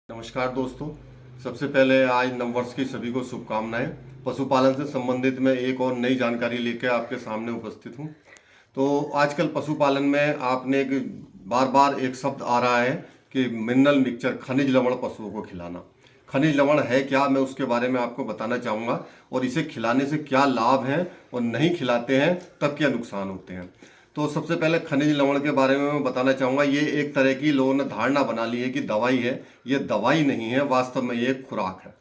नमस्कार दोस्तों। सबसे पहले आज नववर्ष की सभी को शुभकामनाएं। पशुपालन से संबंधित मैं एक और नई जानकारी लेकर आपके सामने उपस्थित हूं। तो आजकल पशुपालन में आपने एक बार बार एक शब्द आ रहा है कि मिनरल मिक्सचर, खनिज लवण पशुओं को खिलाना। खनिज लवण है क्या, मैं उसके बारे में आपको बताना चाहूँगा और इसे खिलाने से क्या लाभ हैं और नहीं खिलाते हैं तब क्या नुकसान होते हैं। तो सबसे पहले खनिज लवण के बारे में मैं बताना चाहूँगा। ये एक तरह की लोगों ने धारणा बना ली है कि दवाई है। ये दवाई नहीं है, वास्तव में ये एक खुराक है।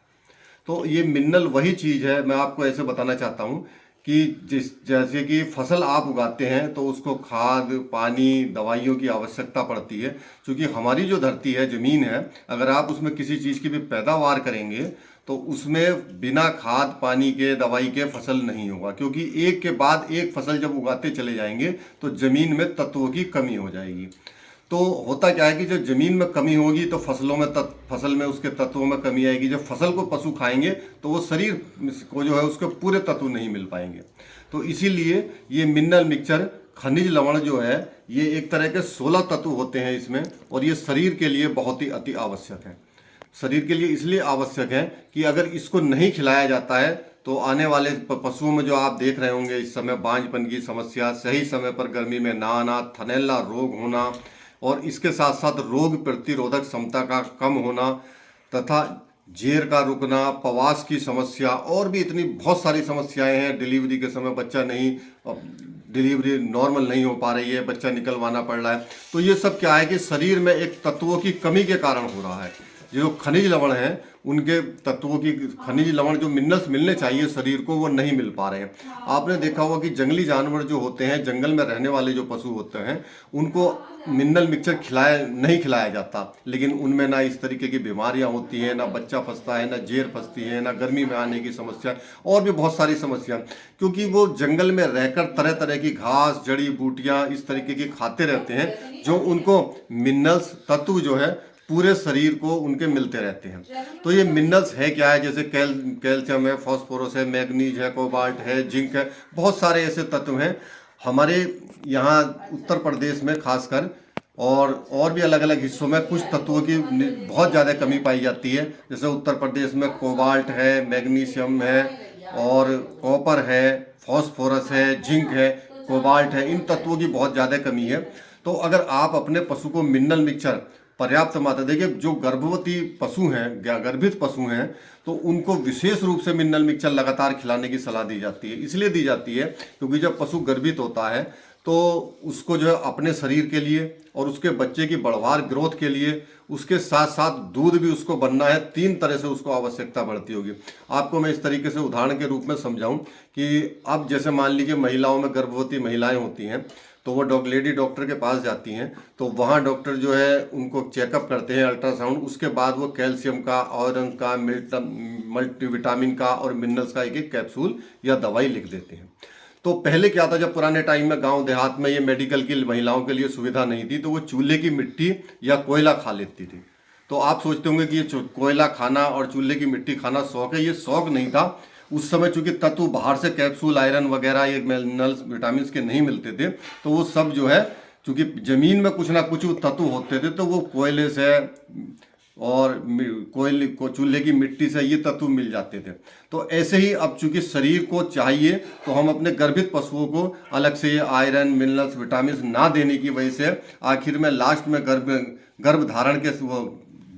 तो ये मिनरल वही चीज़ है, मैं आपको ऐसे बताना चाहता हूँ कि जैसे कि फसल आप उगाते हैं तो उसको खाद, पानी, दवाइयों की आवश्यकता पड़ती है। क्योंकि हमारी जो धरती है, ज़मीन है, अगर आप उसमें किसी चीज़ की भी पैदावार करेंगे तो उसमें बिना खाद पानी के, दवाई के फसल नहीं होगा। क्योंकि एक के बाद एक फसल जब उगाते चले जाएंगे तो ज़मीन में तत्वों की कमी हो जाएगी। तो होता क्या है कि जब ज़मीन में कमी होगी तो फसल में उसके तत्वों में कमी आएगी। जब फसल को पशु खाएंगे तो वो शरीर को जो है उसके पूरे तत्व नहीं मिल पाएंगे। तो इसीलिए ये मिनरल मिक्सचर, खनिज लवण जो है, ये एक तरह के 16 तत्व होते हैं इसमें, और ये शरीर के लिए बहुत ही अति आवश्यक है। शरीर के लिए इसलिए आवश्यक है कि अगर इसको नहीं खिलाया जाता है तो आने वाले पशुओं में जो आप देख रहे होंगे इस समय, बांझपन की समस्या, सही समय पर गर्मी में ना आना, थनैला रोग होना, और इसके साथ साथ रोग प्रतिरोधक क्षमता का कम होना, तथा जेर का रुकना, पवास की समस्या, और भी इतनी बहुत सारी समस्याएं हैं। डिलीवरी के समय बच्चा नहीं, डिलीवरी नॉर्मल नहीं हो पा रही है, बच्चा निकलवाना पड़ रहा है। तो ये सब क्या है कि शरीर में एक तत्वों की कमी के कारण हो रहा है। जो खनिज लवण हैं, उनके तत्वों की, खनिज लवण जो मिनरल्स मिलने चाहिए शरीर को, वो नहीं मिल पा रहे हैं। आपने देखा होगा कि जंगली जानवर जो होते हैं, जंगल में रहने वाले जो पशु होते हैं, उनको मिनरल मिक्सचर नहीं खिलाया जाता। लेकिन उनमें ना इस तरीके की बीमारियां होती हैं, ना बच्चा फंसता है, ना जेर फंसती है, ना गर्मी में आने की समस्या, और भी बहुत सारी समस्या। क्योंकि वो जंगल में रहकर तरह तरह की घास, जड़ी बूटियां इस तरीके की खाते रहते हैं, जो उनको मिनरल्स तत्व जो है पूरे शरीर को उनके मिलते रहते हैं। तो ये मिनरल्स है क्या है, जैसे कैल्शियम है, फास्फोरस है, मैग्नीज है, कोबाल्ट है, जिंक है, बहुत सारे ऐसे तत्व हैं। हमारे यहाँ उत्तर प्रदेश में खासकर और भी अलग अलग हिस्सों में कुछ तत्वों की बहुत ज़्यादा कमी पाई जाती है। जैसे उत्तर प्रदेश में कोबाल्ट है, मैग्नीशियम है, और कॉपर है, फास्फोरस है, जिंक है, कोबाल्ट है, इन तत्वों की बहुत ज़्यादा कमी है। तो अगर आप अपने पशु को मिनरल मिक्सचर पर्याप्त मात्रा, देखिए जो गर्भवती पशु हैं, गर्भित पशु हैं, तो उनको विशेष रूप से मिनरल मिक्सचर लगातार खिलाने की सलाह दी जाती है। इसलिए दी जाती है क्योंकि जब पशु गर्भित होता है तो उसको जो है अपने शरीर के लिए और उसके बच्चे की बढ़वार ग्रोथ के लिए, उसके साथ साथ दूध भी उसको बनना है, 3 तरह से उसको आवश्यकता बढ़ती होगी। आपको मैं इस तरीके से उदाहरण के रूप में समझाऊं कि अब जैसे मान लीजिए महिलाओं में, गर्भवती महिलाएं होती हैं, तो वो लेडी डॉक्टर के पास जाती हैं, तो वहाँ डॉक्टर जो है उनको चेकअप करते हैं, अल्ट्रासाउंड, उसके बाद वो कैल्शियम का, आयरन का, मल्टीविटामिन का और मिनरल्स का एक एक कैप्सूल या दवाई लिख देते हैं। तो पहले क्या था, जब पुराने टाइम में गांव देहात में ये मेडिकल की महिलाओं के लिए सुविधा नहीं थी, तो वो चूल्हे की मिट्टी या कोयला खा लेती थी। तो आप सोचते होंगे कि ये कोयला खाना और चूल्हे की मिट्टी खाना शौक है। ये शौक नहीं था। उस समय चूंकि तत्व बाहर से कैप्सूल, आयरन वगैरह, ये मिनरल्स, विटामिन के नहीं मिलते थे, तो वो सब जो है, चूंकि जमीन में कुछ ना कुछ तत्व होते थे, तो वो कोयले से और चूल्हे की मिट्टी से ये तत्व मिल जाते थे। तो ऐसे ही अब चूंकि शरीर को चाहिए, तो हम अपने गर्भित पशुओं को अलग से ये आयरन, मिनरल्स, विटामिन ना देने की वजह से आखिर में लास्ट में गर्भ धारण के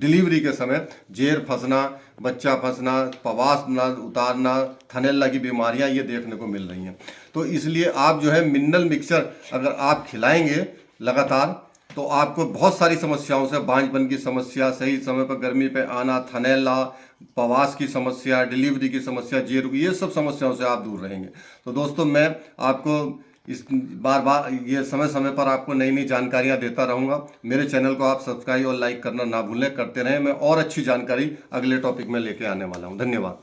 डिलीवरी के समय जेर फंसना, बच्चा फंसना, पवास ना उतारना, थनैला की बीमारियां ये देखने को मिल रही हैं। तो इसलिए आप जो है मिनरल मिक्सचर अगर आप खिलाएंगे लगातार, तो आपको बहुत सारी समस्याओं से, बांझपन की समस्या, सही समय पर गर्मी पे आना, थनैला, पवास की समस्या, डिलीवरी की समस्या, जेर, ये सब समस्याओं से आप दूर रहेंगे। तो दोस्तों, मैं आपको इस बार ये समय समय पर आपको नई नई जानकारियां देता रहूंगा। मेरे चैनल को आप सब्सक्राइब और लाइक करना ना भूलें, करते रहें। मैं और अच्छी जानकारी अगले टॉपिक में लेके आने वाला हूं। धन्यवाद।